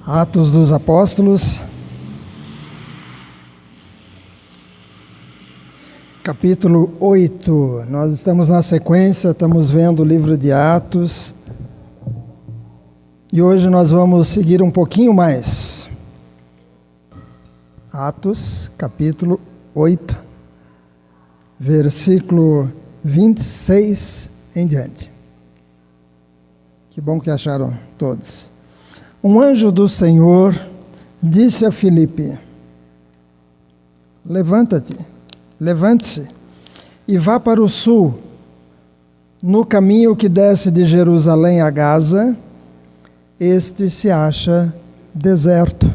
Atos dos Apóstolos, capítulo 8. Nós estamos na sequência, estamos vendo o livro de Atos. E hoje nós vamos seguir um pouquinho mais. Atos, capítulo 8, versículo 26 em diante. Que bom que acharam todos. Um anjo do Senhor disse a Filipe: levante-se e vá para o sul, no caminho que desce de Jerusalém a Gaza. Este se acha deserto.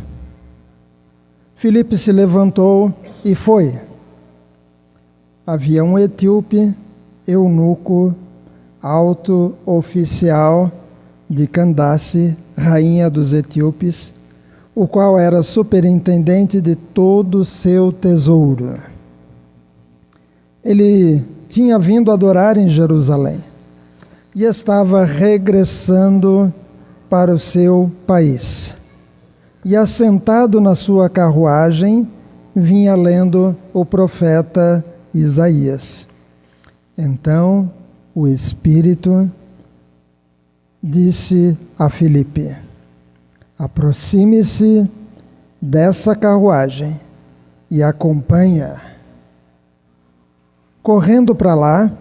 Filipe se levantou e foi. Havia um etíope, eunuco, alto oficial de Candace, rainha dos etíopes, o qual era superintendente de todo o seu tesouro. Ele tinha vindo adorar em Jerusalém e estava regressando para o seu país. E assentado na sua carruagem, vinha lendo o profeta Isaías. Então o Espírito disse a Filipe: aproxime-se dessa carruagem e acompanha. Correndo para lá,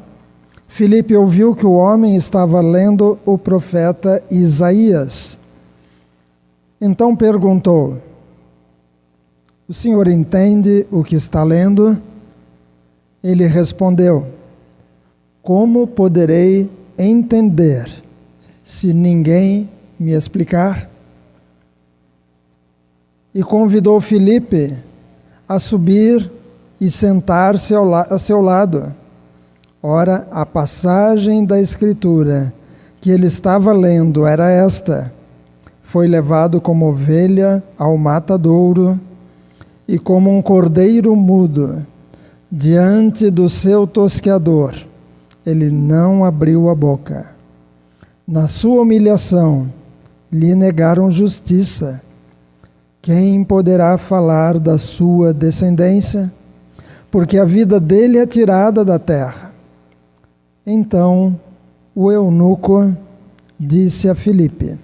Filipe ouviu que o homem estava lendo o profeta Isaías. Então perguntou: o senhor entende o que está lendo? Ele respondeu: como poderei entender se ninguém me explicar? E convidou Filipe a subir e sentar-se a seu lado. Ora, a passagem da Escritura que ele estava lendo era esta: foi levado como ovelha ao matadouro, e como um cordeiro mudo diante do seu tosqueador, ele não abriu a boca. Na sua humilhação, lhe negaram justiça. Quem poderá falar da sua descendência? Porque a vida dele é tirada da terra. Então, o eunuco disse a Filipe: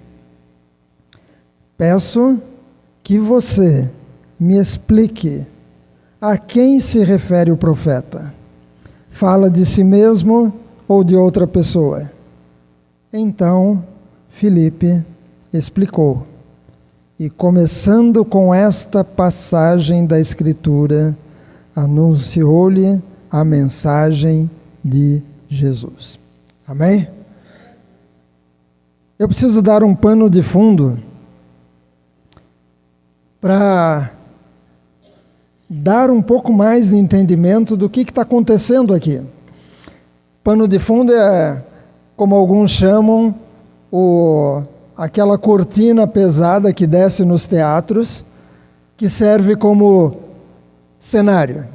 peço que você me explique a quem se refere o profeta. Fala de si mesmo ou de outra pessoa? Então, Filipe explicou. E começando com esta passagem da Escritura, anunciou-lhe a mensagem de Jesus. Amém? Eu preciso dar um pano de fundo para dar um pouco mais de entendimento do que está acontecendo aqui. Pano de fundo é, como alguns chamam, aquela cortina pesada que desce nos teatros, que serve como cenário.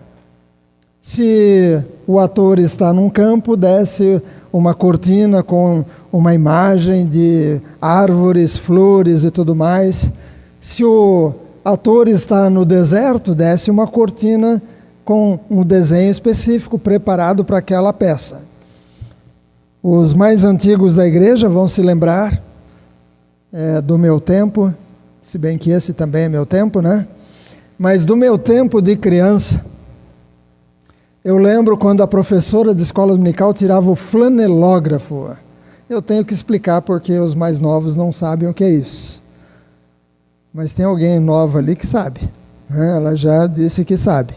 Se o ator está num campo, desce uma cortina com uma imagem de árvores, flores e tudo mais. Se o ator está no deserto, desce uma cortina com um desenho específico preparado para aquela peça. Os mais antigos da igreja vão se lembrar do meu tempo, se bem que esse também é meu tempo, né? Mas do meu tempo de criança, eu lembro quando a professora de escola dominical tirava o flanelógrafo. Eu tenho que explicar porque os mais novos não sabem o que é isso. Mas tem alguém novo ali que sabe, né? Ela já disse que sabe.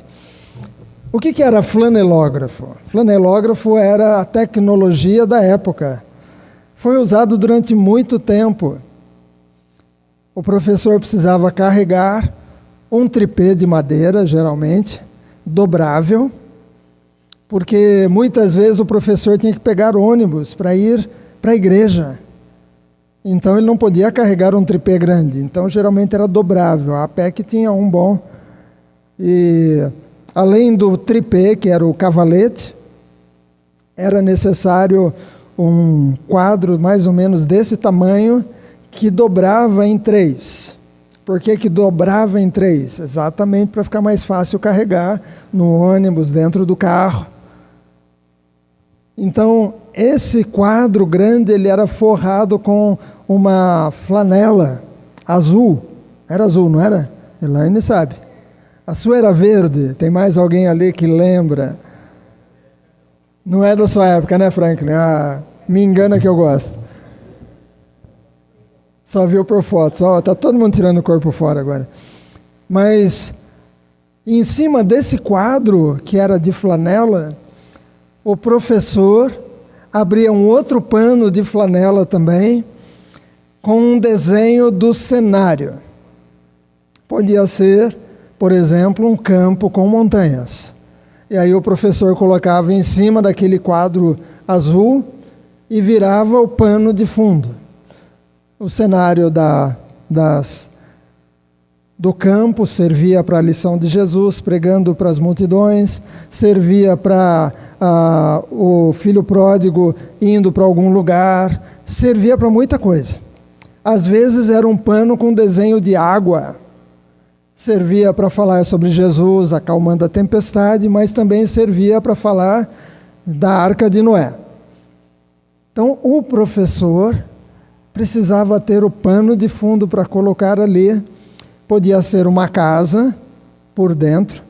O que era flanelógrafo? Flanelógrafo era a tecnologia da época. Foi usado durante muito tempo. O professor precisava carregar um tripé de madeira, geralmente, dobrável, porque muitas vezes o professor tinha que pegar ônibus para ir para a igreja. Então ele não podia carregar um tripé grande, então geralmente era dobrável. A PEC tinha um bom. E além do tripé, que era o cavalete, era necessário um quadro mais ou menos desse tamanho, que dobrava em 3. Por que que dobrava em 3? Exatamente para ficar mais fácil carregar no ônibus, dentro do carro. Então, esse quadro grande, ele era forrado com uma flanela azul. Era azul, não era? Elaine sabe. A sua era verde. Tem mais alguém ali que lembra? Não é da sua época, né, Franklin? Ah, me engana que eu gosto. Só viu por fotos. Está todo mundo tirando o corpo fora agora. Mas, em cima desse quadro, que era de flanela, o professor abria um outro pano de flanela também, com um desenho do cenário. Podia ser, por exemplo, um campo com montanhas. E aí o professor colocava em cima daquele quadro azul e virava o pano de fundo. O cenário do campo servia para a lição de Jesus, pregando para as multidões, servia para o filho pródigo indo para algum lugar, servia para muita coisa. Às vezes era um pano com desenho de água, servia para falar sobre Jesus acalmando a tempestade, mas também servia para falar da Arca de Noé. Então, o professor precisava ter o pano de fundo para colocar ali. Podia ser uma casa por dentro,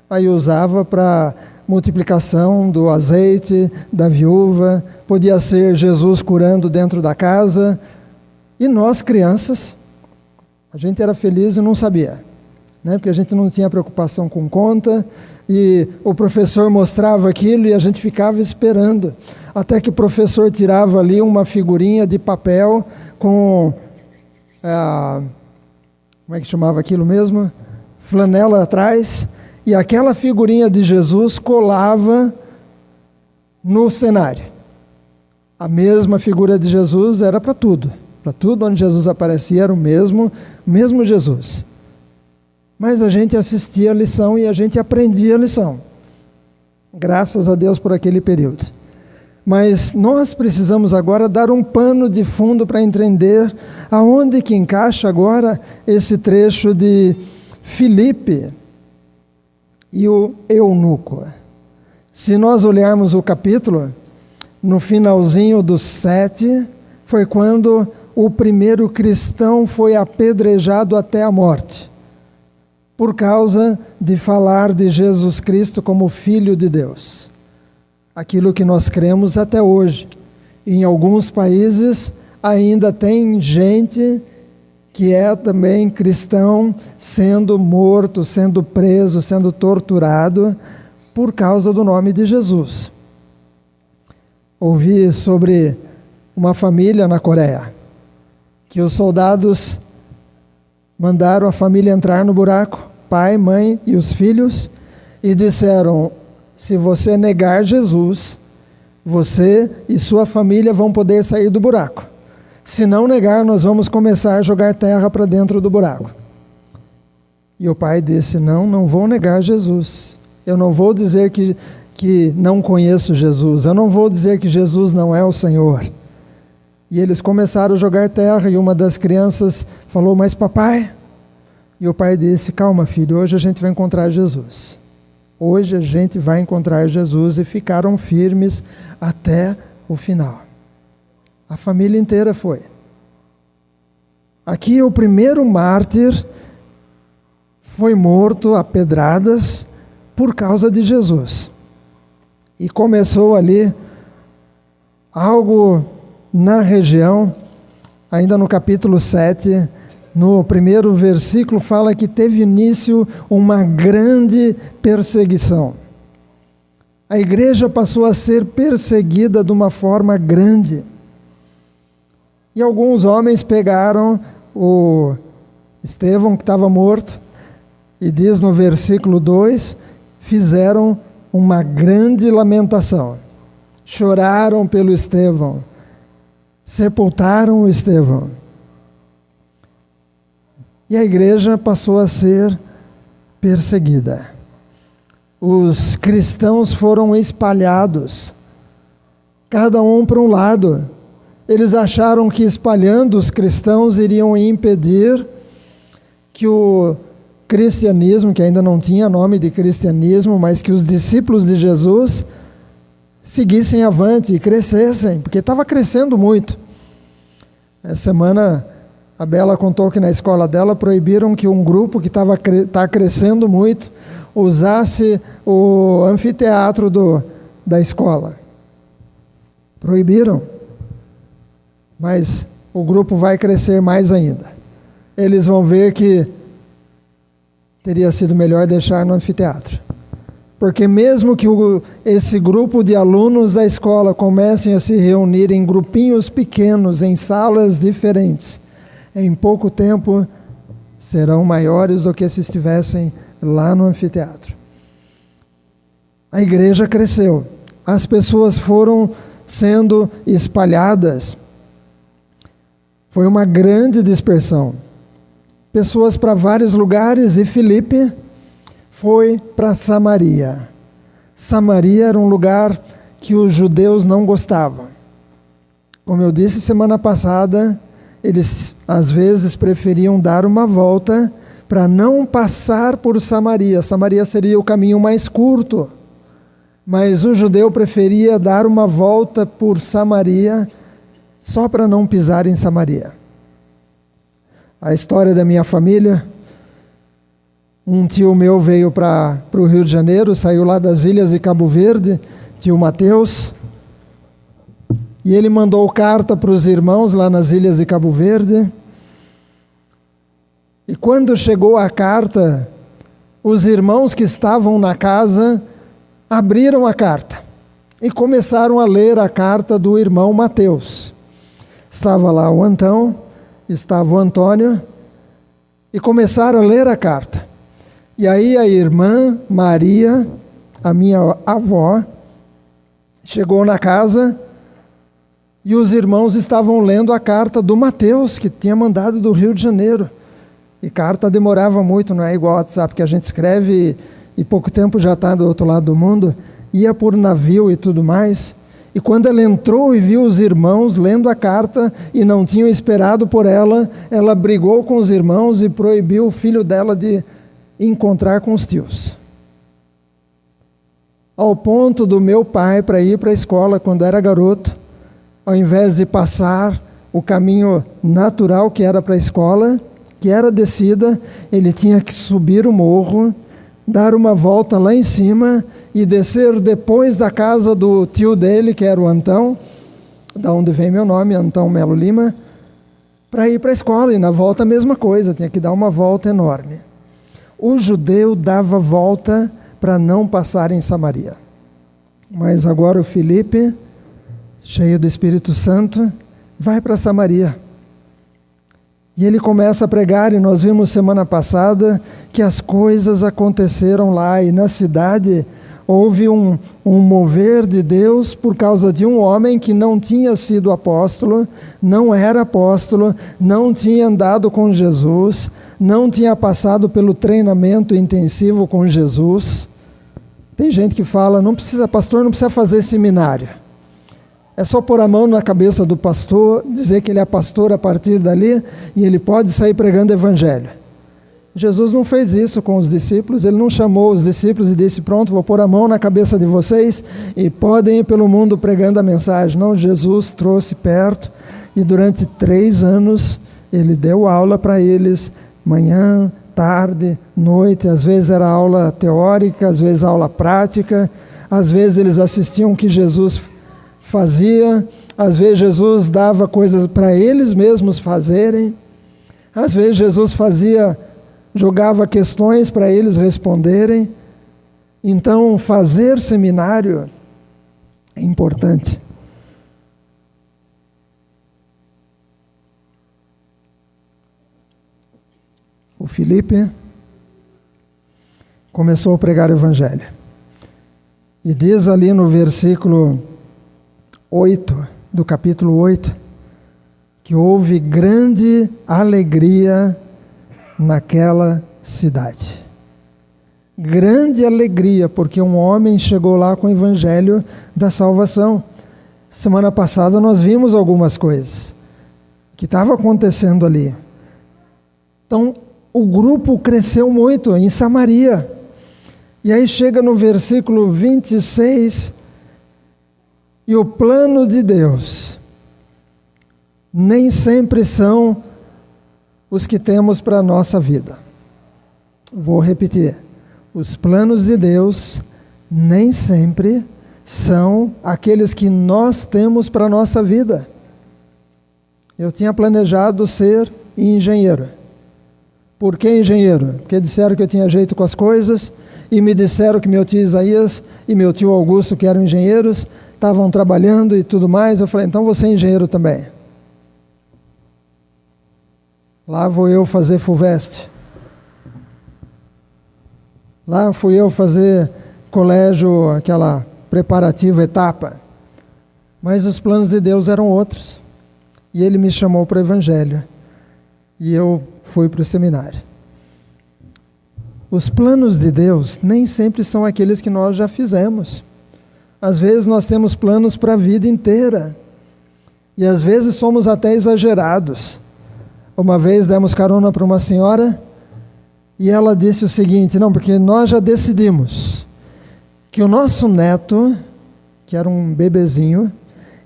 aí usava para multiplicação do azeite, da viúva, podia ser Jesus curando dentro da casa. E nós, crianças, a gente era feliz e não sabia, né? Porque a gente não tinha preocupação com conta, e o professor mostrava aquilo e a gente ficava esperando, até que o professor tirava ali uma figurinha de papel com, como é que chamava aquilo mesmo? Flanela atrás, e aquela figurinha de Jesus colava no cenário. A mesma figura de Jesus era para tudo onde Jesus aparecia era o mesmo Jesus. Mas a gente assistia a lição e a gente aprendia a lição. Graças a Deus por aquele período. Mas nós precisamos agora dar um pano de fundo para entender aonde que encaixa agora esse trecho de Filipe e o eunuco. Se nós olharmos o capítulo, no finalzinho do 7, foi quando o primeiro cristão foi apedrejado até a morte, por causa de falar de Jesus Cristo como Filho de Deus. Aquilo que nós cremos até hoje. Em alguns países ainda tem gente que é também cristão sendo morto, sendo preso, sendo torturado por causa do nome de Jesus. Ouvi sobre uma família na Coreia, que os soldados mandaram a família entrar no buraco, pai, mãe e os filhos, e disseram: se você negar Jesus, você e sua família vão poder sair do buraco. Se não negar, nós vamos começar a jogar terra para dentro do buraco. E o pai disse: não vou negar Jesus. Eu não vou dizer que não conheço Jesus. Eu não vou dizer que Jesus não é o Senhor. E eles começaram a jogar terra, e uma das crianças falou: mas papai? E o pai disse: calma, filho, hoje a gente vai encontrar Jesus. Hoje a gente vai encontrar Jesus. E ficaram firmes até o final. A família inteira foi. Aqui o primeiro mártir foi morto a pedradas por causa de Jesus. E começou ali algo na região, ainda no capítulo 7, no primeiro versículo, fala que teve início uma grande perseguição. A igreja passou a ser perseguida de uma forma grande. E alguns homens pegaram o Estevão, que estava morto, e diz no versículo 2, fizeram uma grande lamentação. Choraram pelo Estevão. Sepultaram o Estevão. E a igreja passou a ser perseguida. Os cristãos foram espalhados, cada um para um lado. Eles acharam que espalhando os cristãos iriam impedir que o cristianismo, que ainda não tinha nome de cristianismo, mas que os discípulos de Jesus seguissem avante e crescessem, porque estava crescendo muito. Essa semana a Bela contou que na escola dela proibiram que um grupo que está crescendo muito usasse o anfiteatro da escola. Proibiram. Mas o grupo vai crescer mais ainda. Eles vão ver que teria sido melhor deixar no anfiteatro. Porque mesmo que esse grupo de alunos da escola comecem a se reunir em grupinhos pequenos, em salas diferentes, em pouco tempo serão maiores do que se estivessem lá no anfiteatro. A igreja cresceu, as pessoas foram sendo espalhadas, foi uma grande dispersão. Pessoas para vários lugares, e Filipe foi para Samaria. Samaria era um lugar que os judeus não gostavam. Como eu disse semana passada, eles às vezes preferiam dar uma volta para não passar por Samaria. Samaria seria o caminho mais curto, mas o judeu preferia dar uma volta por Samaria só para não pisar em Samaria. A história da minha família: um tio meu veio para o Rio de Janeiro, saiu lá das ilhas de Cabo Verde, tio Mateus, e ele mandou carta para os irmãos lá nas ilhas de Cabo Verde. E quando chegou a carta, os irmãos que estavam na casa abriram a carta e começaram a ler a carta do irmão Mateus. Estava lá o Antão, estava o Antônio, e começaram a ler a carta. E aí a irmã Maria, a minha avó, chegou na casa e os irmãos estavam lendo a carta do Mateus, que tinha mandado do Rio de Janeiro. E carta demorava muito, não é igual ao WhatsApp que a gente escreve e pouco tempo já está do outro lado do mundo. Ia por navio e tudo mais. E quando ela entrou e viu os irmãos lendo a carta e não tinham esperado por ela, ela brigou com os irmãos e proibiu o filho dela de encontrar com os tios. Ao ponto do meu pai, para ir para a escola quando era garoto, ao invés de passar o caminho natural que era para a escola, que era descida, ele tinha que subir o morro, dar uma volta lá em cima e descer depois da casa do tio dele, que era o Antão, da onde vem meu nome, Antão Melo Lima, para ir para a escola. E na volta a mesma coisa, tinha que dar uma volta enorme. O judeu dava volta para não passar em Samaria. Mas agora o Filipe, cheio do Espírito Santo, vai para Samaria. E ele começa a pregar, e nós vimos semana passada que as coisas aconteceram lá, e na cidade houve um mover de Deus por causa de um homem que não tinha sido apóstolo, não era apóstolo, não tinha andado com Jesus, não tinha passado pelo treinamento intensivo com Jesus. Tem gente que fala, pastor não precisa fazer seminário. É só pôr a mão na cabeça do pastor, dizer que ele é pastor a partir dali, e ele pode sair pregando evangelho. Jesus não fez isso com os discípulos, ele não chamou os discípulos e disse, pronto, vou pôr a mão na cabeça de vocês e podem ir pelo mundo pregando a mensagem. Não, Jesus trouxe perto e durante 3 anos ele deu aula para eles, manhã, tarde, noite, às vezes era aula teórica, às vezes aula prática, às vezes eles assistiam o que Jesus fazia, às vezes Jesus dava coisas para eles mesmos fazerem, às vezes Jesus jogava questões para eles responderem. Então, fazer seminário é importante. O Filipe começou a pregar o evangelho. E diz ali no versículo 8, do capítulo 8, que houve grande alegria naquela cidade. Grande alegria, porque um homem chegou lá com o evangelho da salvação. Semana passada nós vimos algumas coisas que estavam acontecendo ali. Então, o grupo cresceu muito em Samaria. E aí chega no versículo 26, e o plano de Deus nem sempre são os que temos para a nossa vida. Vou repetir. Os planos de Deus nem sempre são aqueles que nós temos para a nossa vida. Eu tinha planejado ser engenheiro. Por que engenheiro? Porque disseram que eu tinha jeito com as coisas, e me disseram que meu tio Isaías e meu tio Augusto, que eram engenheiros, estavam trabalhando e tudo mais. Eu falei, então vou ser engenheiro também. Lá vou eu fazer FUVEST. Lá fui eu fazer colégio, aquela preparativa etapa. Mas os planos de Deus eram outros. E Ele me chamou para o Evangelho. E eu fui para o seminário. Os planos de Deus nem sempre são aqueles que nós já fizemos. Às vezes nós temos planos para a vida inteira. E às vezes somos até exagerados. Uma vez demos carona para uma senhora e ela disse o seguinte, não, porque nós já decidimos que o nosso neto, que era um bebezinho,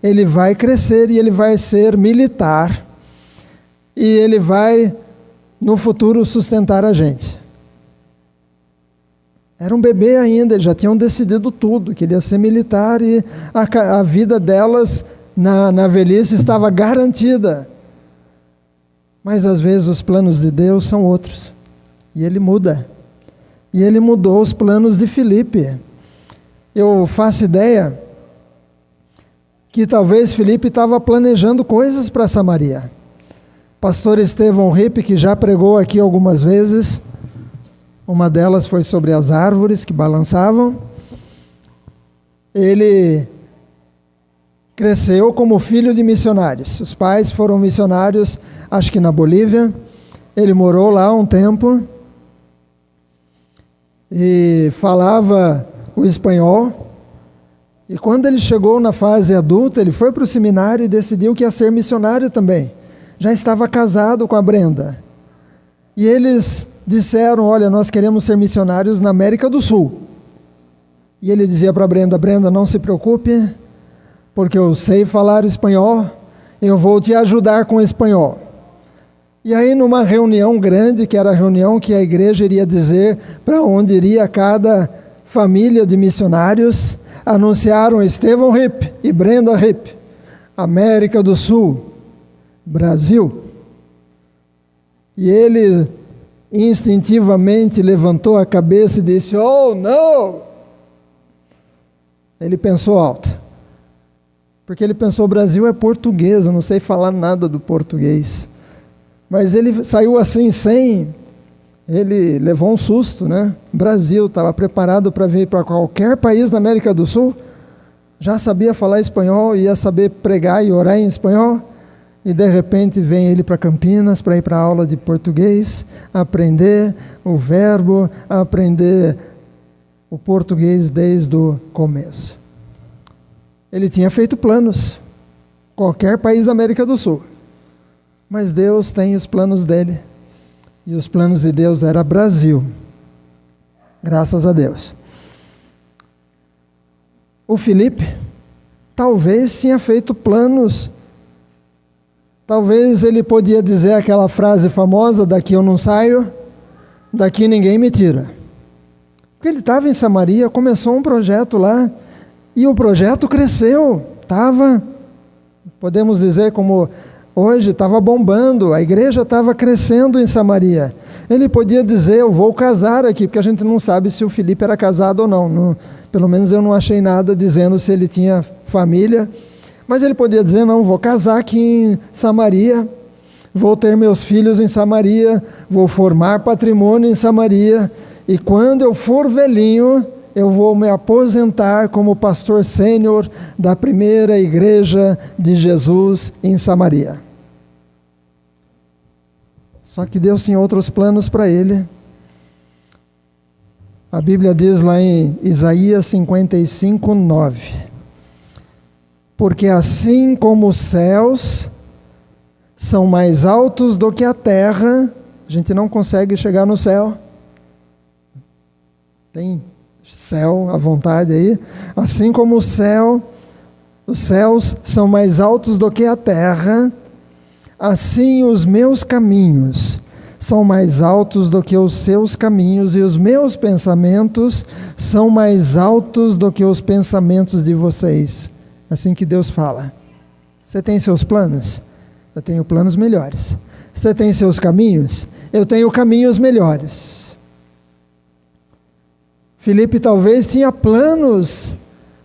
ele vai crescer e ele vai ser militar e ele vai no futuro sustentar a gente. Era um bebê ainda, eles já tinham decidido tudo, que ele ia ser militar e a vida delas na velhice estava garantida. Mas às vezes os planos de Deus são outros. E Ele muda. E Ele mudou os planos de Filipe. Eu faço ideia que talvez Filipe estava planejando coisas para Samaria. Pastor Estevão Ripp, que já pregou aqui algumas vezes, uma delas foi sobre as árvores que balançavam. Ele cresceu como filho de missionários. Os pais foram missionários, acho que na Bolívia. Ele morou lá um tempo e falava o espanhol. E quando ele chegou na fase adulta, ele foi para o seminário e decidiu que ia ser missionário também. Já estava casado com a Brenda. E eles disseram, olha, nós queremos ser missionários na América do Sul. E ele dizia para a Brenda, Brenda, não se preocupe, porque eu sei falar espanhol, eu vou te ajudar com o espanhol. E aí numa reunião grande, que era a reunião que a igreja iria dizer para onde iria cada família de missionários, anunciaram Estevão Ripp e Brenda Ripp, América do Sul, Brasil. E ele instintivamente levantou a cabeça e disse, oh, não! Ele pensou alto. Porque ele pensou, o Brasil é português, eu não sei falar nada do português. Mas ele saiu assim ele levou um susto, né? Brasil, estava preparado para vir para qualquer país da América do Sul, já sabia falar espanhol, ia saber pregar e orar em espanhol, e de repente vem ele para Campinas para ir para a aula de português, aprender o verbo, aprender o português desde o começo. Ele tinha feito planos, qualquer país da América do Sul, mas Deus tem os planos dele, e os planos de Deus era Brasil, graças a Deus. O Filipe talvez tinha feito planos, talvez ele podia dizer aquela frase famosa, daqui eu não saio, daqui ninguém me tira. Porque ele estava em Samaria, começou um projeto lá, e o projeto cresceu, podemos dizer como hoje, estava bombando, a igreja estava crescendo em Samaria. Ele podia dizer, eu vou casar aqui, porque a gente não sabe se o Filipe era casado ou não, pelo menos eu não achei nada dizendo se ele tinha família, mas ele podia dizer, não, vou casar aqui em Samaria, vou ter meus filhos em Samaria, vou formar patrimônio em Samaria, e quando eu for velhinho, eu vou me aposentar como pastor sênior da primeira igreja de Jesus em Samaria. Só que Deus tinha outros planos para ele. A Bíblia diz lá em Isaías 55, 9. Porque assim como os céus são mais altos do que a terra, A gente não consegue chegar no céu. Tem céu à vontade aí. Assim como o céu, os céus são mais altos do que a terra, assim os meus caminhos são mais altos do que os seus caminhos, e os meus pensamentos são mais altos do que os pensamentos de vocês. Assim que Deus fala. Você tem seus planos? Eu tenho planos melhores. Você tem seus caminhos? Eu tenho caminhos melhores. Filipe talvez tinha planos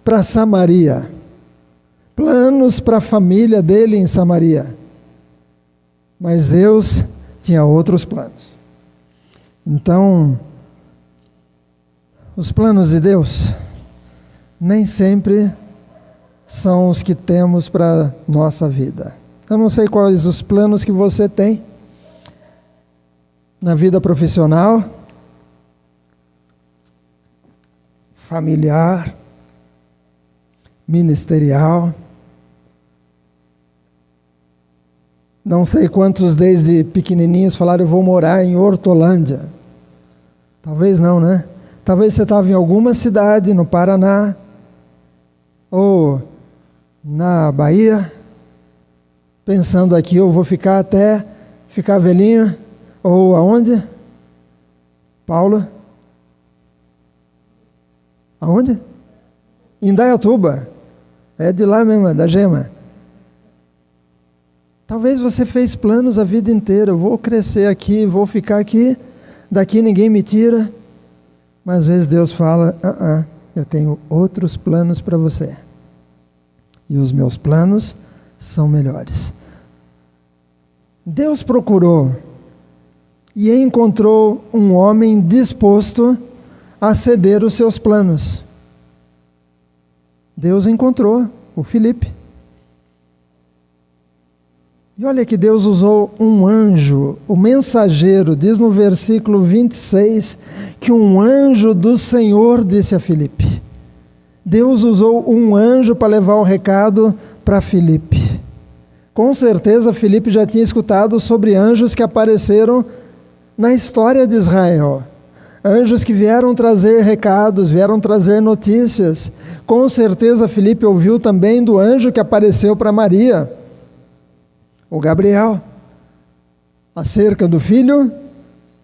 para Samaria, planos para a família dele em Samaria, mas Deus tinha outros planos. Então, os planos de Deus nem sempre são os que temos para a nossa vida. Eu não sei quais os planos que você tem na vida profissional, familiar, ministerial. Não sei quantos desde pequenininhos falaram, eu vou morar em Hortolândia. Talvez não, né? Talvez você estava em alguma cidade no Paraná, ou na Bahia, pensando aqui, eu vou ficar até ficar velhinho, ou aonde? Paulo? Aonde? Indaiatuba. É de lá mesmo, é da Gema. Talvez você fez planos a vida inteira, eu vou crescer aqui, vou ficar aqui, daqui ninguém me tira. Mas às vezes Deus fala, eu tenho outros planos para você. E os meus planos são melhores. Deus procurou e encontrou um homem disposto a ceder os seus planos. Deus encontrou o Filipe. E olha que Deus usou um anjo, o mensageiro, diz no versículo 26, que um anjo do Senhor disse a Filipe. Deus usou um anjo para levar o recado para Filipe. Com certeza Filipe já tinha escutado sobre anjos que apareceram na história de Israel. Anjos que vieram trazer recados, vieram trazer notícias. Com certeza Filipe ouviu também do anjo que apareceu para Maria, o Gabriel, acerca do filho,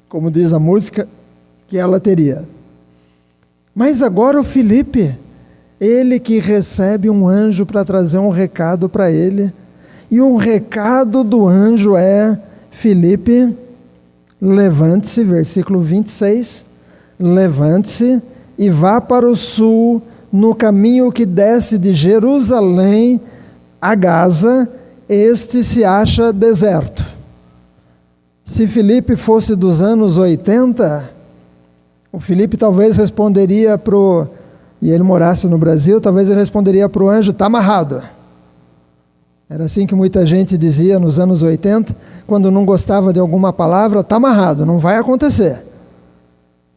como diz a música, que ela teria. Mas agora o Filipe, ele que recebe um anjo para trazer um recado para ele, e o recado do anjo é, Filipe, levante-se, versículo 26, levante-se e vá para o sul, no caminho que desce de Jerusalém a Gaza, este se acha deserto. Se Filipe fosse dos anos 80, o Filipe talvez responderia e ele morasse no Brasil, talvez ele responderia para o anjo, está amarrado. Era assim que muita gente dizia nos anos 80, quando não gostava de alguma palavra, está amarrado, não vai acontecer.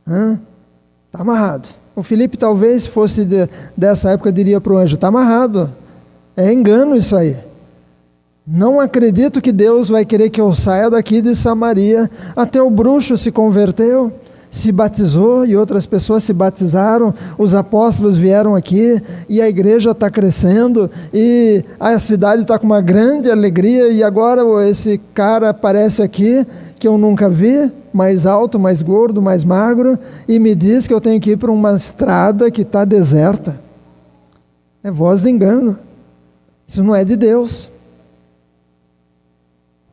Está amarrado. O Filipe talvez fosse dessa época, diria para o anjo, está amarrado. É engano isso aí. Não acredito que Deus vai querer que eu saia daqui de Samaria. Até o bruxo se converteu, se batizou e outras pessoas se batizaram. Os apóstolos vieram aqui e a igreja está crescendo e a cidade está com uma grande alegria. E agora esse cara aparece aqui que eu nunca vi, mais alto, mais gordo, mais magro, e me diz que eu tenho que ir para uma estrada que está deserta. É voz de engano. Isso não é de Deus.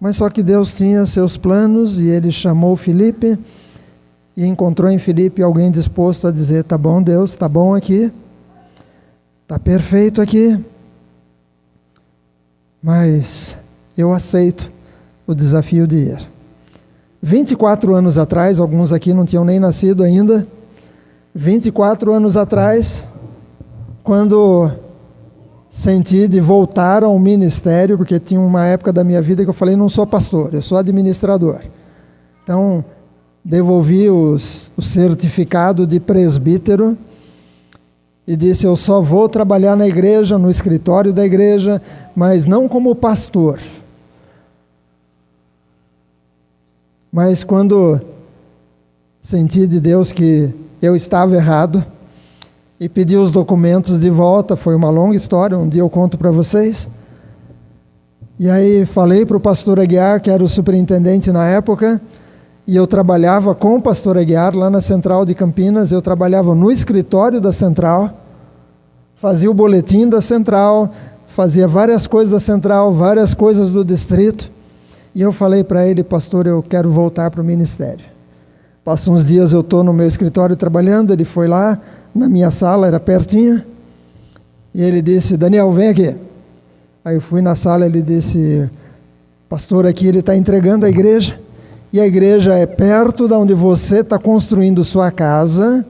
Mas só que Deus tinha seus planos e ele chamou Filipe e encontrou em Filipe alguém disposto a dizer, tá bom Deus, tá bom aqui, tá perfeito aqui, mas eu aceito o desafio de ir. 24 anos atrás, alguns aqui não tinham nem nascido ainda, 24 anos atrás, quando senti de voltar ao ministério, porque tinha uma época da minha vida que eu falei, não sou pastor, eu sou administrador. Então, devolvi o certificado de presbítero e disse, eu só vou trabalhar na igreja, no escritório da igreja, mas não como pastor. Mas quando senti de Deus que eu estava errado e pedi os documentos de volta, foi uma longa história, um dia eu conto para vocês. E aí falei para o pastor Aguiar, que era o superintendente na época, e eu trabalhava com o pastor Aguiar lá na Central de Campinas, eu trabalhava no escritório da Central, fazia o boletim da Central, fazia várias coisas da Central, várias coisas do distrito, e eu falei para ele: pastor, eu quero voltar para o ministério. Passam uns dias, eu estou no meu escritório trabalhando, ele foi lá na minha sala, era pertinho, e ele disse: Daniel, vem aqui. Aí eu fui na sala, ele disse: pastor, aqui ele está entregando a igreja, e a igreja é perto de onde você está construindo sua casa,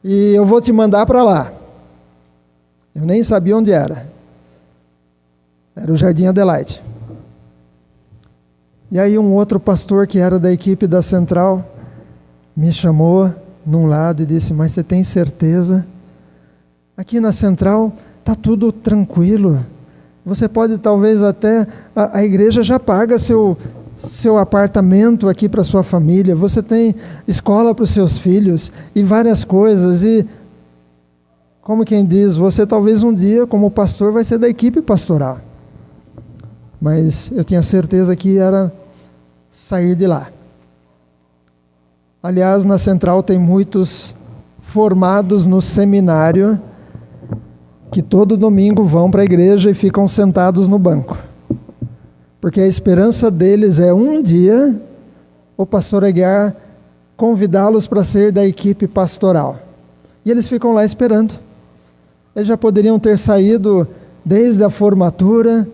e eu vou te mandar para lá. Eu nem sabia onde era. Era o Jardim Adelaide. E aí um outro pastor que era da equipe da Central me chamou num lado e disse: mas você tem certeza? Aqui na Central está tudo tranquilo. Você pode talvez até... A igreja já paga seu apartamento aqui para sua família. Você tem escola para os seus filhos e várias coisas. E, como quem diz, você talvez um dia, como pastor, vai ser da equipe pastoral. Mas eu tinha certeza que era sair de lá. Aliás, na Central tem muitos formados no seminário que todo domingo vão para a igreja e ficam sentados no banco. Porque a esperança deles é um dia o pastor Aguiar convidá-los para ser da equipe pastoral. E eles ficam lá esperando. Eles já poderiam ter saído desde a formatura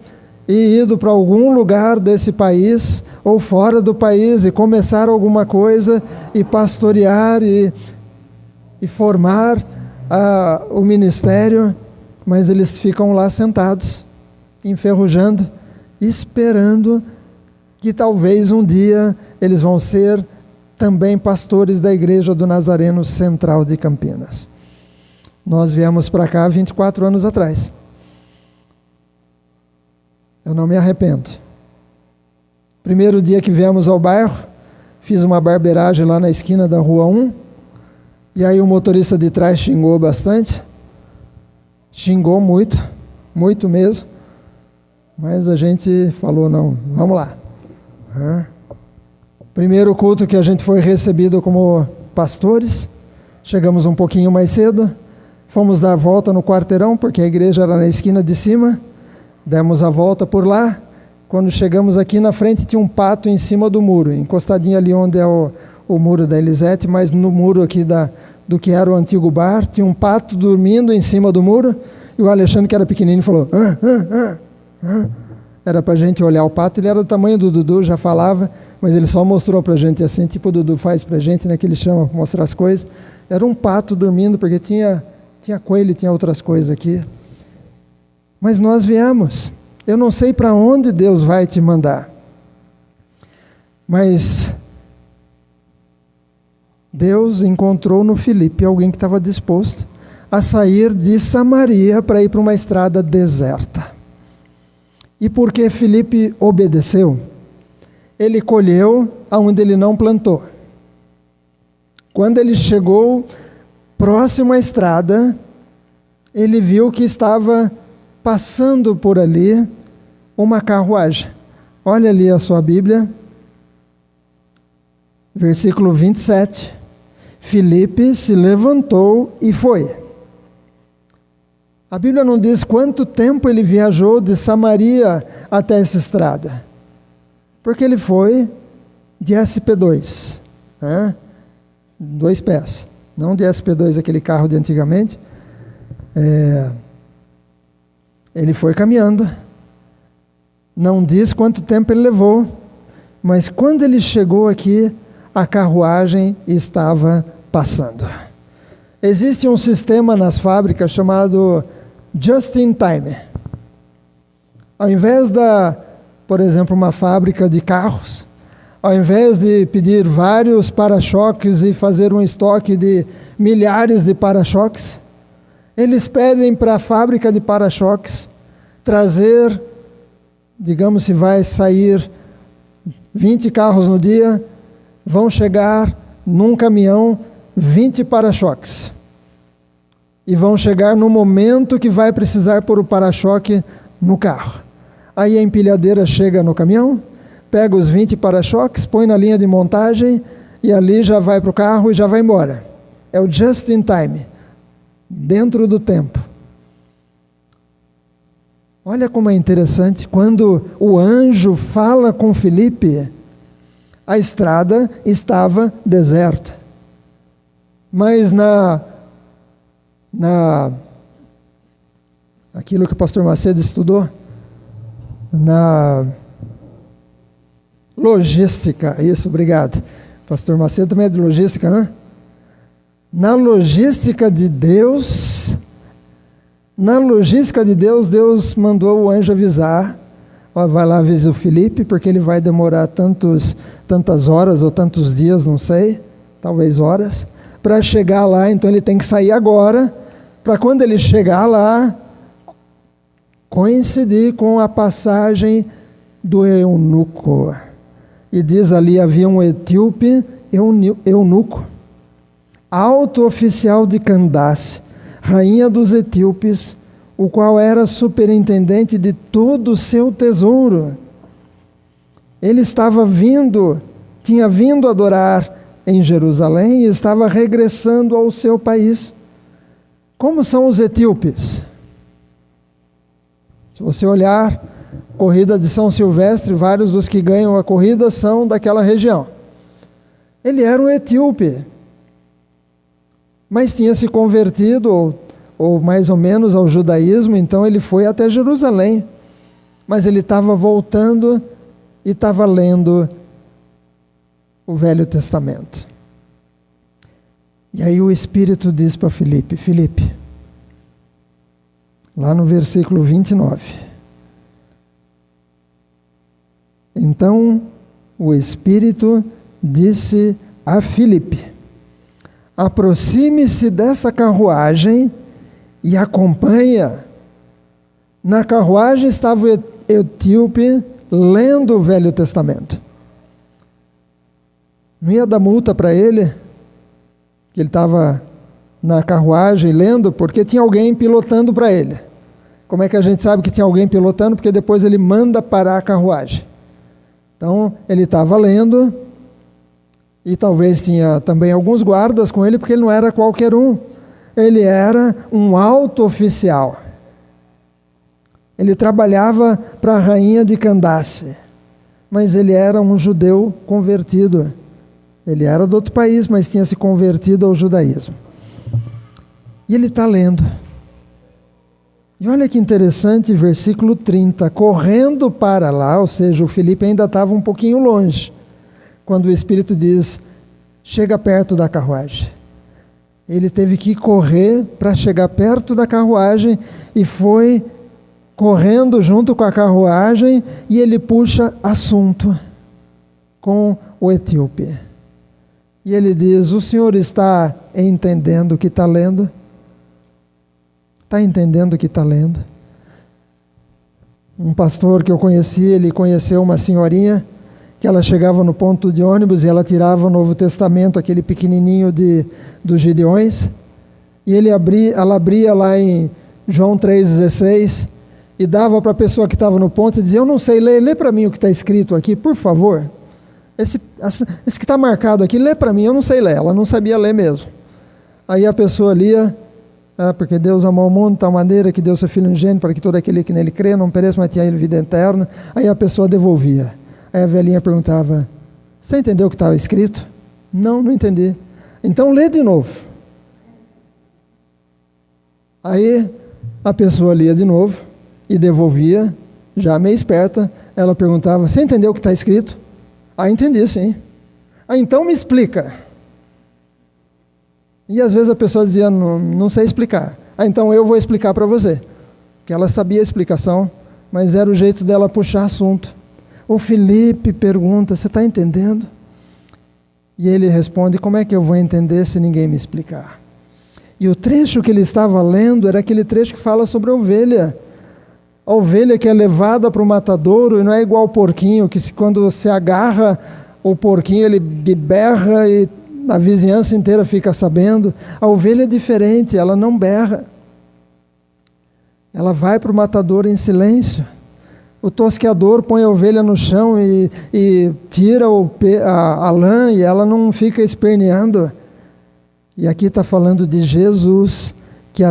e ido para algum lugar desse país ou fora do país e começar alguma coisa e pastorear e formar o ministério, mas eles ficam lá sentados, enferrujando, esperando que talvez um dia eles vão ser também pastores da Igreja do Nazareno Central de Campinas. Nós viemos para cá 24 anos atrás. Eu não me arrependo. Primeiro dia que viemos ao bairro, fiz uma barbeiragem lá na esquina da Rua 1, e aí o motorista de trás xingou bastante, xingou muito, muito mesmo, mas a gente falou: não, vamos lá. Primeiro culto que a gente foi recebido como pastores, chegamos um pouquinho mais cedo, fomos dar a volta no quarteirão, porque a igreja era na esquina de cima, demos a volta por lá. Quando chegamos aqui na frente tinha um pato em cima do muro, encostadinho ali onde é o muro da Elisete, mas no muro aqui do que era o antigo bar, tinha um pato dormindo em cima do muro, e o Alexandre, que era pequenininho, falou: Era para a gente olhar o pato. Ele era do tamanho do Dudu, já falava, mas ele só mostrou para a gente assim, tipo o Dudu faz para a gente, né, que ele chama para mostrar as coisas. Era um pato dormindo, porque tinha coelho, tinha outras coisas aqui. Mas nós viemos. Eu não sei para onde Deus vai te mandar, mas Deus encontrou no Filipe alguém que estava disposto a sair de Samaria para ir para uma estrada deserta. E porque Filipe obedeceu, ele colheu aonde ele não plantou. Quando ele chegou próximo à estrada, ele viu que estava passando por ali uma carruagem. Olha ali a sua Bíblia, versículo 27. Filipe se levantou e foi. A Bíblia não diz quanto tempo ele viajou de Samaria até essa estrada, porque ele foi de SP2, né? 2 pés, não de SP2, aquele carro de antigamente. Ele foi caminhando, não diz quanto tempo ele levou, mas quando ele chegou aqui, a carruagem estava passando. Existe um sistema nas fábricas chamado Just in Time. Ao invés por exemplo, uma fábrica de carros, ao invés de pedir vários para-choques e fazer um estoque de milhares de para-choques, eles pedem para a fábrica de para-choques trazer, digamos, se vai sair 20 carros no dia, vão chegar num caminhão 20 para-choques. E vão chegar no momento que vai precisar pôr o para-choque no carro. Aí a empilhadeira chega no caminhão, pega os 20 para-choques, põe na linha de montagem e ali já vai para o carro e já vai embora. É o just in time, dentro do tempo. Olha como é interessante, quando o anjo fala com Filipe, a estrada estava deserta. Mas aquilo que o pastor Macedo estudou, na logística, isso, obrigado. Pastor Macedo também é de logística, né? Na logística de Deus, Deus mandou o anjo avisar, ó, vai lá avisar o Filipe, porque ele vai demorar tantas horas ou tantos dias, não sei, talvez horas, para chegar lá, então ele tem que sair agora, para quando ele chegar lá, coincidir com a passagem do eunuco. E diz ali, havia um etíope eunuco, alto oficial de Candace, rainha dos etíopes, o qual era superintendente de todo o seu tesouro. Ele tinha vindo adorar em Jerusalém e estava regressando ao seu país. Como são os etíopes? Se você olhar corrida de São Silvestre, vários dos que ganham a corrida são daquela região. Ele era um etíope, mas tinha se convertido, ou mais ou menos ao judaísmo, então ele foi até Jerusalém. Mas ele estava voltando e estava lendo o Velho Testamento. E aí o Espírito diz para Filipe, lá no versículo 29. Então o Espírito disse a Filipe: aproxime-se dessa carruagem e acompanha. Na carruagem estava o etíope lendo o Velho Testamento. Não ia dar multa para ele, que ele estava na carruagem lendo, porque tinha alguém pilotando para ele. Como é que a gente sabe que tinha alguém pilotando? Porque depois ele manda parar a carruagem. Então, ele estava lendo, e talvez tinha também alguns guardas com ele, porque ele não era qualquer um. Ele era um alto oficial. Ele trabalhava para a rainha de Candace, mas ele era um judeu convertido. Ele era de outro país, mas tinha se convertido ao judaísmo. E ele está lendo. E olha que interessante, versículo 30. Correndo para lá, ou seja, o Filipe ainda estava um pouquinho longe, quando o Espírito diz, chega perto da carruagem. Ele teve que correr para chegar perto da carruagem, e foi correndo junto com a carruagem, e ele puxa assunto com o etíope. E ele diz, o senhor está entendendo o que está lendo? Está entendendo o que está lendo? Um pastor que eu conheci, ele conheceu uma senhorinha, que ela chegava no ponto de ônibus e ela tirava o Novo Testamento, aquele pequenininho dos Gideões, e ela abria lá em João 3,16, e dava para a pessoa que estava no ponto e dizia, eu não sei ler, lê para mim o que está escrito aqui, por favor. Esse que está marcado aqui, lê para mim, eu não sei ler. Ela não sabia ler mesmo. Aí a pessoa lia, porque Deus amou o mundo de tal maneira que deu seu Filho unigênito para que todo aquele que nele crê não pereça, mas tenha vida eterna. Aí a pessoa devolvia. Aí a velhinha perguntava, você entendeu o que estava escrito? Não entendi. Então lê de novo. Aí a pessoa lia de novo e devolvia, já meio esperta. Ela perguntava, você entendeu o que está escrito? Entendi, sim. Então me explica. E às vezes a pessoa dizia, não sei explicar. Então eu vou explicar para você. Porque ela sabia a explicação, mas era o jeito dela puxar assunto. O Filipe pergunta, você está entendendo? E ele responde, como é que eu vou entender se ninguém me explicar? E o trecho que ele estava lendo era aquele trecho que fala sobre a ovelha. A ovelha que é levada para o matadouro, e não é igual ao porquinho, que quando você agarra O porquinho, ele berra e a vizinhança inteira fica sabendo. A ovelha é diferente, ela não berra. Ela vai para o matador em silêncio. O tosqueador põe a ovelha no chão e tira a lã e ela não fica esperneando. E aqui está falando de Jesus, que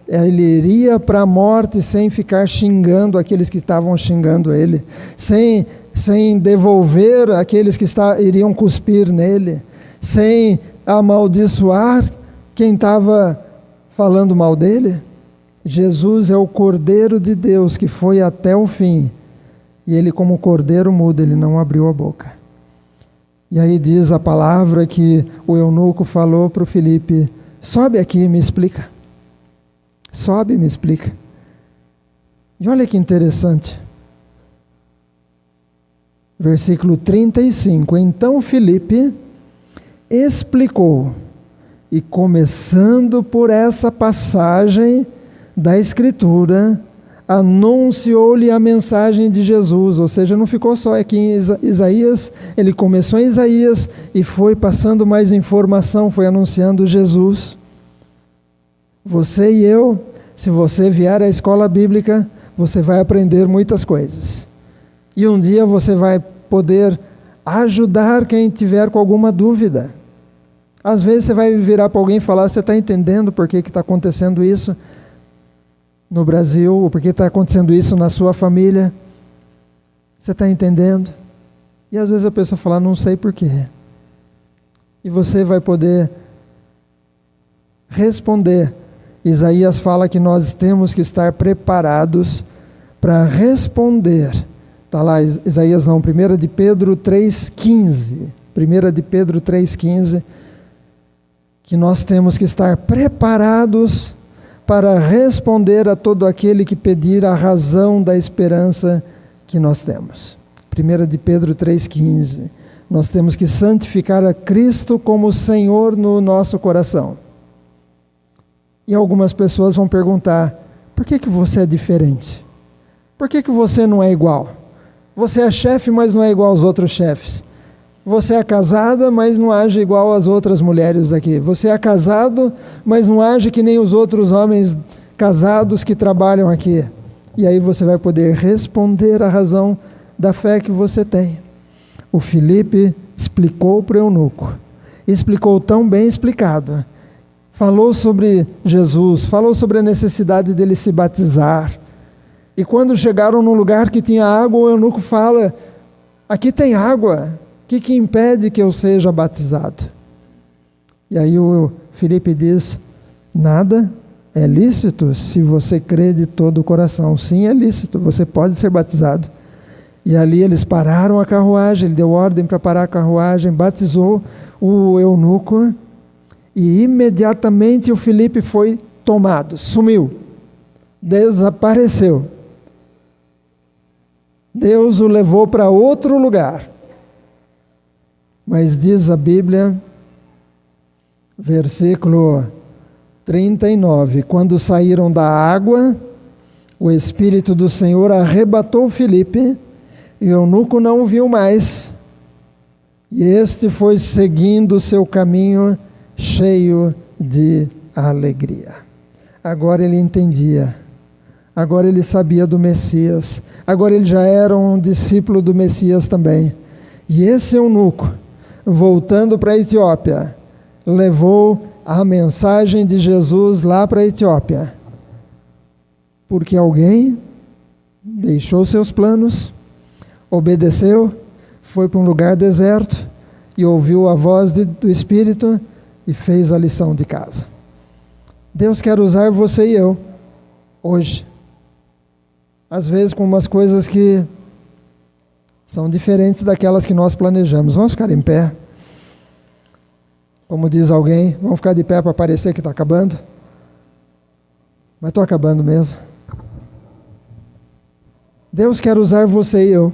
ele iria para a morte sem ficar xingando aqueles que estavam xingando ele, sem devolver aqueles que iriam cuspir nele, sem amaldiçoar quem estava falando mal dele. Jesus é o Cordeiro de Deus que foi até o fim, e ele, como cordeiro mudo, ele não abriu a boca. E aí diz a palavra que o eunuco falou para o Filipe: sobe aqui e me explica. Sobe e me explica. E olha que interessante. Versículo 35. Então Filipe explicou, e começando por essa passagem da Escritura, anunciou-lhe a mensagem de Jesus. Ou seja, não ficou só aqui em Isaías, ele começou em Isaías e foi passando mais informação, foi anunciando Jesus. Você e eu, se você vier à escola bíblica, você vai aprender muitas coisas. E um dia você vai poder ajudar quem tiver com alguma dúvida. Às vezes você vai virar para alguém e falar: você está entendendo por que está acontecendo isso no Brasil, ou por que está acontecendo isso na sua família? Você está entendendo? E às vezes a pessoa fala: não sei por quê. E você vai poder responder. Isaías fala que nós temos que estar preparados para responder. Está lá, Isaías não, 1 de Pedro 3,15. 1 de Pedro 3,15. Que nós temos que estar preparados para responder a todo aquele que pedir a razão da esperança que nós temos. 1 de Pedro 3,15. Nós temos que santificar a Cristo como Senhor no nosso coração. E algumas pessoas vão perguntar: por que você é diferente? Por que você não é igual? Você é chefe, mas não é igual aos outros chefes. Você é casada, mas não age igual às outras mulheres daqui. Você é casado, mas não age que nem os outros homens casados que trabalham aqui. E aí você vai poder responder a razão da fé que você tem. O Filipe explicou para o eunuco. Explicou tão bem explicado. Falou sobre Jesus, falou sobre a necessidade dele se batizar. E quando chegaram num lugar que tinha água, o eunuco fala: aqui tem água. O que impede que eu seja batizado? E aí o Filipe diz: nada é lícito se você crê de todo o coração. Sim, é lícito, você pode ser batizado. E ali eles pararam a carruagem, ele deu ordem para parar a carruagem, batizou o eunuco, e imediatamente o Filipe foi tomado, sumiu, desapareceu. Deus o levou para outro lugar. Mas diz a Bíblia, versículo 39, quando saíram da água, o Espírito do Senhor arrebatou Filipe, e o eunuco não o viu mais. E este foi seguindo o seu caminho, cheio de alegria. Agora ele entendia. Agora ele sabia do Messias. Agora ele já era um discípulo do Messias também. E esse eunuco, voltando para a Etiópia, levou a mensagem de Jesus lá para a Etiópia. Porque alguém deixou seus planos, obedeceu, foi para um lugar deserto e ouviu a voz do Espírito e fez a lição de casa. Deus quer usar você e eu, hoje. Às vezes com umas coisas que são diferentes daquelas que nós planejamos. Vamos ficar em pé. Como diz alguém, vamos ficar de pé para parecer que está acabando. Mas estou acabando mesmo. Deus quer usar você e eu.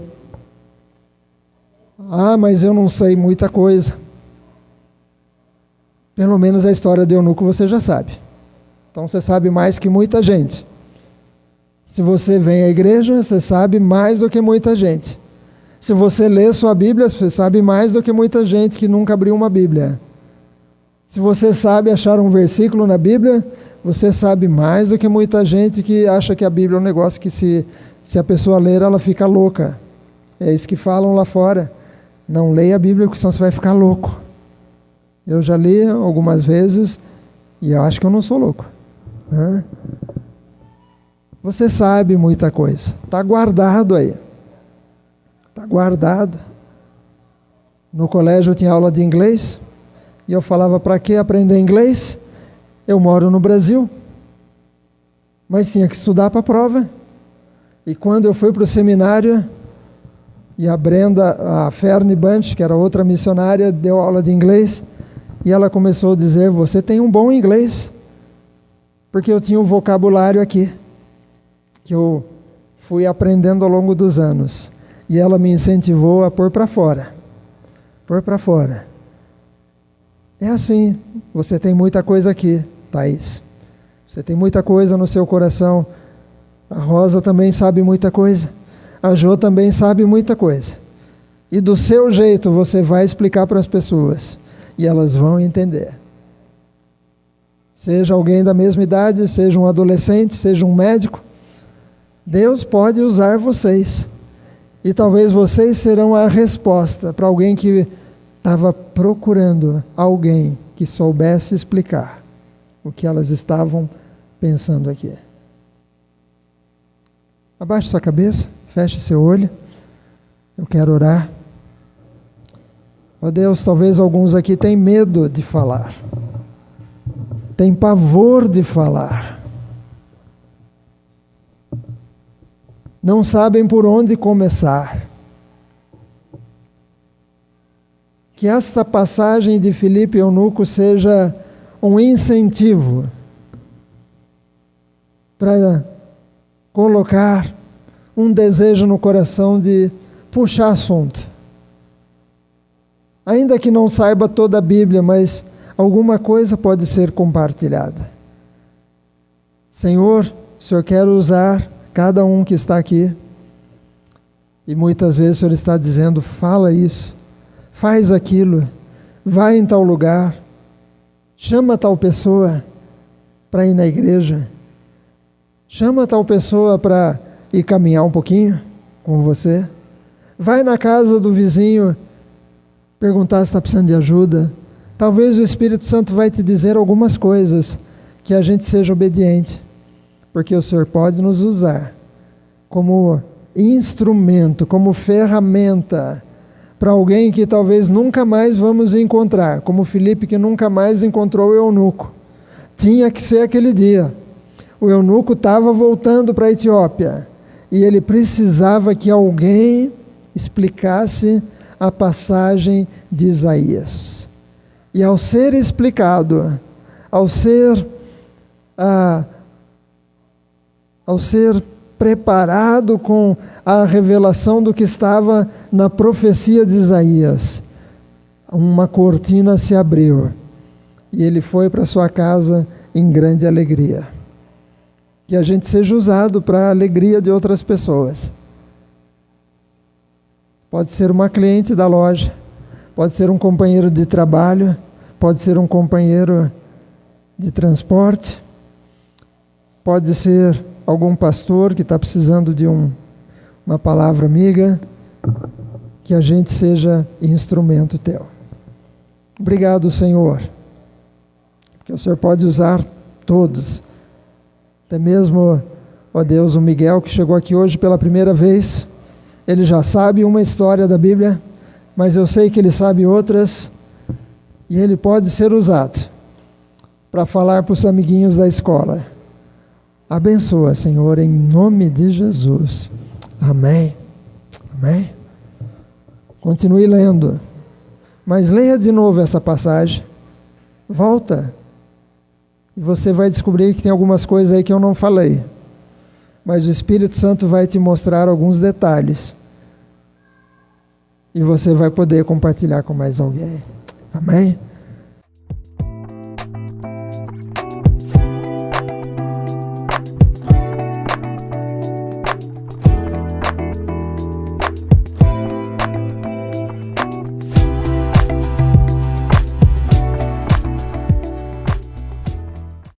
Ah, mas eu não sei muita coisa. Pelo menos a história de eunuco você já sabe. Então você sabe mais que muita gente. Se você vem à igreja, você sabe mais do que muita gente. Se você lê sua Bíblia, você sabe mais do que muita gente que nunca abriu uma Bíblia. Se você sabe achar um versículo na Bíblia, você sabe mais do que muita gente que acha que a Bíblia é um negócio que se a pessoa ler, ela fica louca. É isso que falam lá fora. Não leia a Bíblia, porque senão você vai ficar louco. Eu já li algumas vezes e eu acho que eu não sou louco. Você sabe muita coisa. Está guardado aí. Está guardado. No colégio eu tinha aula de inglês e eu falava, para que aprender inglês? Eu moro no Brasil, mas tinha que estudar para a prova. E quando eu fui para o seminário, e a Brenda, a Ferne Bunch, que era outra missionária, deu aula de inglês, e ela começou a dizer, você tem um bom inglês, porque eu tinha um vocabulário aqui, que eu fui aprendendo ao longo dos anos. E ela me incentivou a pôr para fora. Pôr para fora. É assim, você tem muita coisa aqui, Thaís. Você tem muita coisa no seu coração. A Rosa também sabe muita coisa. A Jô também sabe muita coisa. E do seu jeito você vai explicar para as pessoas. E elas vão entender. Seja alguém da mesma idade, seja um adolescente, seja um médico, Deus pode usar vocês. E talvez vocês serão a resposta para alguém que estava procurando alguém que soubesse explicar o que elas estavam pensando aqui. Abaixe sua cabeça, feche seu olho. Eu quero orar. Ó Deus, talvez alguns aqui tenham medo de falar. Tem pavor de falar. Não sabem por onde começar. Que esta passagem de Filipe e Eunuco seja um incentivo para colocar um desejo no coração de puxar assunto. Ainda que não saiba toda a Bíblia, mas alguma coisa pode ser compartilhada. Senhor, o Senhor quer usar cada um que está aqui. E muitas vezes o Senhor está dizendo, fala isso, faz aquilo, vai em tal lugar, chama tal pessoa para ir na igreja, chama tal pessoa para ir caminhar um pouquinho com você, vai na casa do vizinho perguntar se está precisando de ajuda. Talvez o Espírito Santo vai te dizer algumas coisas, que a gente seja obediente, porque o Senhor pode nos usar como instrumento, como ferramenta para alguém que talvez nunca mais vamos encontrar, como Filipe que nunca mais encontrou o eunuco. Tinha que ser aquele dia. O eunuco estava voltando para a Etiópia e ele precisava que alguém explicasse a passagem de Isaías. E ao ser explicado, ao ser preparado com a revelação do que estava na profecia de Isaías, uma cortina se abriu e ele foi para sua casa em grande alegria. Que a gente seja usado para a alegria de outras pessoas. Pode ser uma cliente da loja, pode ser um companheiro de trabalho, pode ser um companheiro de transporte, pode ser algum pastor que está precisando de uma palavra amiga, que a gente seja instrumento teu. Obrigado, Senhor, porque o Senhor pode usar todos, até mesmo, ó Deus, o Miguel que chegou aqui hoje pela primeira vez, ele já sabe uma história da Bíblia, mas eu sei que ele sabe outras, e ele pode ser usado para falar para os amiguinhos da escola. Abençoa, Senhor, em nome de Jesus. Amém. Amém. Continue lendo, mas leia de novo essa passagem. Volta. E você vai descobrir que tem algumas coisas aí que eu não falei. Mas o Espírito Santo vai te mostrar alguns detalhes. E você vai poder compartilhar com mais alguém. Amém?